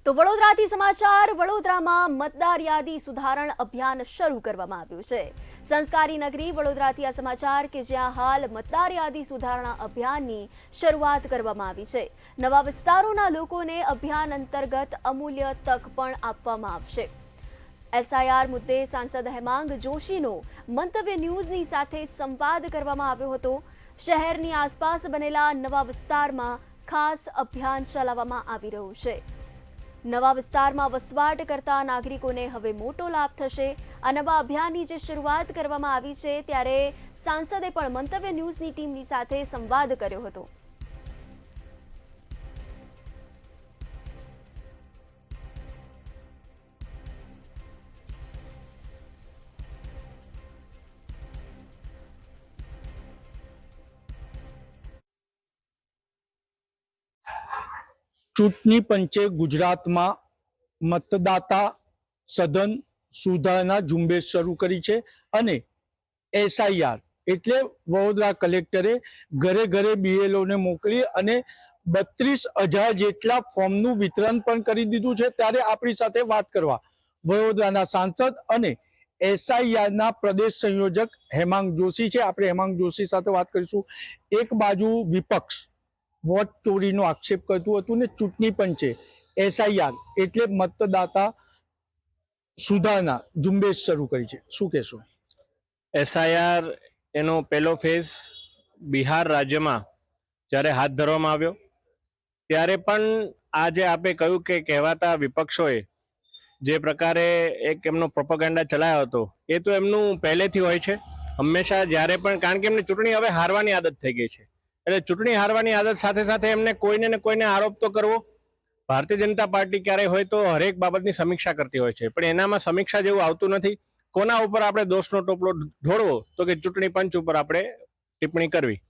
તો વડોદરાથી સમાચાર વડોદરામાં મતદાર યાદી સુધારણ અભિયાન શરૂ કરવામાં આવ્યું છે। સંસ્કારી નગરી વડોદરાથી આ સમાચાર કે જ્યાં હાલ મતદાર યાદી સુધારણા અભિયાનની શરૂઆત કરવામાં આવી છે। નવા વિસ્તારોના લોકોને અભિયાન અંતર્ગત અમૂલ્ય તક પણ આપવામાં આવશે। એસઆઈઆર મુદ્દે સાંસદ હેમાંગ જોશીનો મંતવ્ય ન્યૂઝની સાથે સંવાદ કરવામાં આવ્યો હતો। શહેરની આસપાસ બનેલા નવા વિસ્તારમાં ખાસ અભિયાન ચલાવવામાં આવી રહ્યું છે। નવા વિસ્તારમાં વસવાટ કરતા નાગરિકોને હવે મોટો લાભ થશે। આ નવા અભિયાનની જે શરૂઆત કરવામાં આવી છે ત્યારે સાંસદે પણ મંતવ્ય ન્યૂઝની ટીમની સાથે સંવાદ કર્યો હતો। ચૂંટણી પંચે ગુજરાતમાં મતદાતા સઘન સુધારણા ઝુંબેશ શરૂ કરી છે અને એસઆઈઆર એટલે વડોદરા કલેક્ટરે ઘરે ઘરે બીએલઓને મોકલી અને 32,000 જેટલા ફોર્મનું વિતરણ પણ કરી દીધું છે। ત્યારે આપણી સાથે વાત કરવા વડોદરાના સાંસદ અને એસઆઈઆરના પ્રદેશ સંયોજક હેમાંગ જોશી છે। આપણે હેમાંગ જોશી સાથે વાત કરીશું। એક બાજુ વિપક્ષ વોટ ચોરીનો આક્ષેપ કરતું હતું ને ચૂંટણી પંચે એસઆઈઆર એટલે મતદાતા સુધારણા ઝુંબેશ શરૂ કરી છે, શું કહેશો? એસઆઈઆર એનો પહેલો ફેઝ બિહાર રાજ્યમાં જ્યારે હાથ ધરવામાં આવ્યો ત્યારે પણ આજે આપે કહ્યું કે કહેવાતા વિપક્ષોએ જે પ્રકારે એક એમનો પ્રોપેગેન્ડા ચલાવ્યો હતો એ તો એમનું પહેલેથી હોય છે હંમેશા। જ્યારે પણ કારણ કે એમની ચૂંટણી હવે હારવાની આદત થઈ ગઈ છે એટલે ચૂંટણી હારવાની આદત સાથે સાથે એમને કોઈને ને કોઈને આરોપ તો કરવો। ભારતીય જનતા પાર્ટી ક્યારેય હોય તો હરેક બાબતની સમીક્ષા કરતી હોય છે પણ એનામાં સમીક્ષા જેવું આવતું નથી। કોના ઉપર આપણે દોષનો ટોપલો ઢોળવો તો કે ચૂંટણી પંચ ઉપર આપણે ટિપ્પણી કરવી।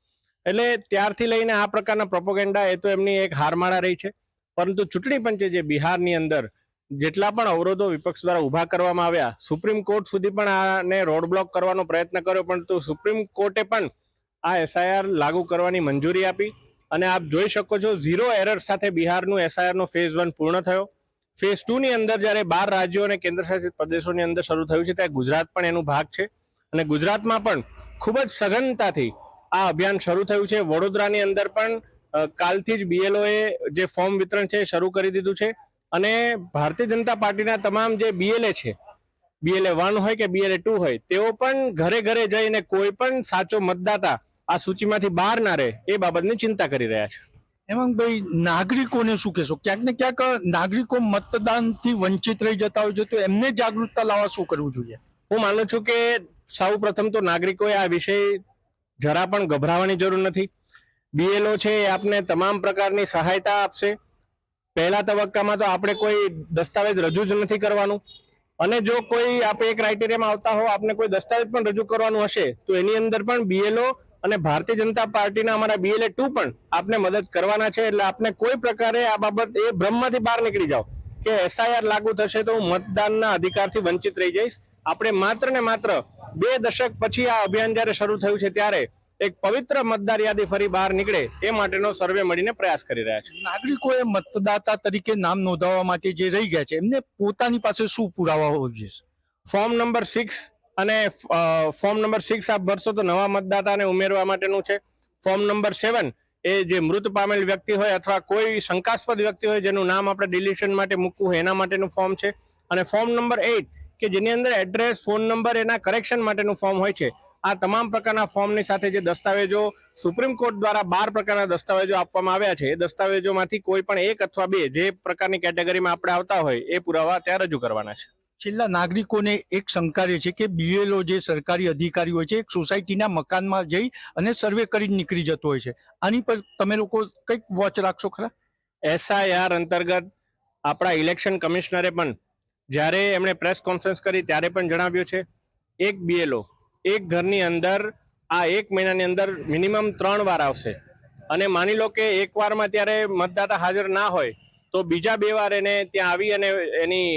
એટલે ત્યારથી લઈને આ પ્રકારના પ્રોપેગેન્ડા એ તો એમની એક હારમાળા રહી છે। પરંતુ ચૂંટણી પંચે જે બિહારની અંદર જેટલા પણ અવરોધો વિપક્ષ દ્વારા ઊભા કરવામાં આવ્યા, સુપ્રીમ કોર્ટ સુધી પણ આને રોડ બ્લોક કરવાનો પ્રયત્ન કર્યો પરંતુ સુપ્રીમ કોર્ટે પણ આ એસઆઈઆર લાગુ કરવાની મંજૂરી આપી અને આપ જોઈ શકો છો 0 એરર સાથે બિહારનું એસઆઈઆરનો ફેઝ 1 પૂર્ણ થયો। ફેઝ 2 ની અંદર જ્યારે 12 રાજ્યો અને કેન્દ્રશાસિત પ્રદેશોની અંદર શરૂ થયું છે ત્યાં ગુજરાત પણ એનું ભાગ છે અને ગુજરાતમાં પણ ખૂબ જ સઘનતાથી આ અભિયાન શરૂ થયું છે। વડોદરાની અંદર પણ કાલથી જ બીએલઓએ જે ફોર્મ વિતરણ છે શરૂ કરી દીધું છે અને ભારતીય જનતા પાર્ટીના તમામ જે બીએલએ છે, બીએલએ 1 હોય કે બીએલએ 2 હોય, તેઓ પણ ઘરે ઘરે જઈને કોઈ પણ સાચો મતદાતા આ સૂચિમાંથી બહાર ના રહે એ બાબતની ચિંતા કરી રહ્યા છે। હેમાંગભાઈ, નાગરિકોને શું કહેશો? ક્યાંક ને ક્યાંક નાગરિકો મતદાનથી વંચિત રહી જતા હોય છે તો એમને જાગૃતતા લાવવા શું કરવું જોઈએ? હું માનું છું કે સૌ પ્રથમ તો નાગરિકોએ આ વિષય જરા પણ ગભરાવાની જરૂર નથી। બીએલઓ છે એ આપને તમામ પ્રકારની સહાયતા આપશે। પહેલા તબક્કામાં તો આપણે કોઈ દસ્તાવેજ રજૂ જ નથી કરવાનું અને જો કોઈ આપણે એક ક્રાઇટેરિયામાં આવતા હો આપને કોઈ દસ્તાવેજ પણ રજૂ કરવાનું હશે તો એની અંદર પણ બીએલઓ અને ભારતીય જનતા પાર્ટીના અમારા બીએલએ 2 પણ આપને મદદ કરવાના છે। એટલે આપને કોઈ પ્રકારે આ બાબત એ ભ્રમમાંથી બહાર નીકળી જાઓ કે એસઆઈઆર લાગુ થશે તો હું મતદાનના અધિકારથી વંચિત રહી જઈશ। આપણે માત્ર ને માત્ર 2 દશક પછી આ અભિયાન જ્યારે શરૂ થયું છે ત્યારે એક પવિત્ર મતદાર યાદી ફરી બહાર નીકળે એ માટેનો સર્વે મળીને પ્રયાસ કરી રહ્યા છે। નાગરિકોએ મતદાતા તરીકે નામ નોંધાવવા માટે જે રહી ગયા છે એમને પોતાની પાસે શું પુરાવા હોવા જોઈએ? ફોર્મ નંબર 6 અને ફોર્મ નંબર 6 આપ ભરશો તો નવા મતદાતાને ઉમેરવા માટેનું છે। ફોર્મ નંબર 7 એ જે મૃત પામેલ વ્યક્તિ હોય અથવા કોઈ શંકાસ્પદ વ્યક્તિ હોય જેનું નામ આપણે ડિલીશન માટે મૂકવું હોય એના માટેનું ફોર્મ છે। અને ફોર્મ નંબર 8 કે જેની અંદર એડ્રેસ, ફોન નંબર એના કરેક્શન માટેનું ફોર્મ હોય છે। આ તમામ પ્રકારના ફોર્મની સાથે જે દસ્તાવેજો સુપ્રીમ કોર્ટ દ્વારા 12 પ્રકારના દસ્તાવેજો આપવામાં આવ્યા છે એ દસ્તાવેજોમાંથી કોઈ પણ 1 અથવા 2 જે પ્રકારની કેટેગરીમાં આપણે આવતા હોય એ પુરાવા ત્યાં રજૂ કરવાના છે। છેલ્લા નાગરિકોને એક શંકા રહે છે કે બીએલઓ જે સરકારી અધિકારી હોય છે એક સોસાયટીના મકાનમાં જઈ અને સર્વે કરી નીકળી જતો હોય છે, આની પર તમે લોકો કંઈક વોચ રાખશો ખરા? એસઆઈઆર અંતર્ગત આપણા ઇલેક્શન કમિશનરે પણ જ્યારે એમણે પ્રેસ કોન્ફરન્સ કરી ત્યારે પણ જણાવ્યું છે એક બીએલઓ એક ઘરની અંદર આ 1 મહિનાની અંદર મિનિમમ 3 વાર આવશે અને માની લો કે એક વારમાં ત્યારે મતદાતા હાજર ના હોય તો બીજા 2 વાર એને ત્યાં આવી અને એની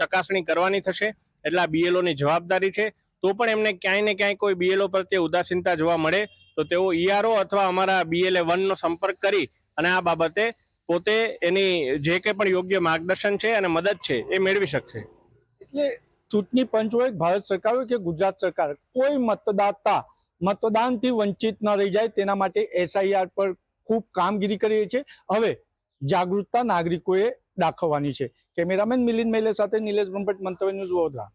ચકાસણી કરવાની થશે। એટલે આ બીએલઓની જવાબદારી છે। તો પણ એમને ક્યાંય ને ક્યાંય કોઈ બીએલઓ પ્રત્યે ઉદાસીનતા જોવા મળે તો તેઓ ઈઆરઓ અથવા અમારા બીએલએ 1 નો સંપર્ક કરી અને આ બાબતે પોતે એની જે કંઈ પણ યોગ્ય માર્ગદર્શન છે અને મદદ છે એ મેળવી શકશે. એટલે ચૂંટણી પંચ હોય, ભારત સરકાર હોય કે ગુજરાત સરકાર, કોઈ મતદાતા મતદાનથી વંચિત ન રહી જાય તેના માટે એસઆઈઆર પર ખૂબ કામગીરી કરી રહી છે. હવે જાગૃતતા નાગરિકોએ દાખવવાની છે. કેમેરામેન મિલિંદ મેલે સાથે નિલેશ બ્રહ્મભટ્ટ, મંતવ્ય ન્યૂઝ, વડોદરા.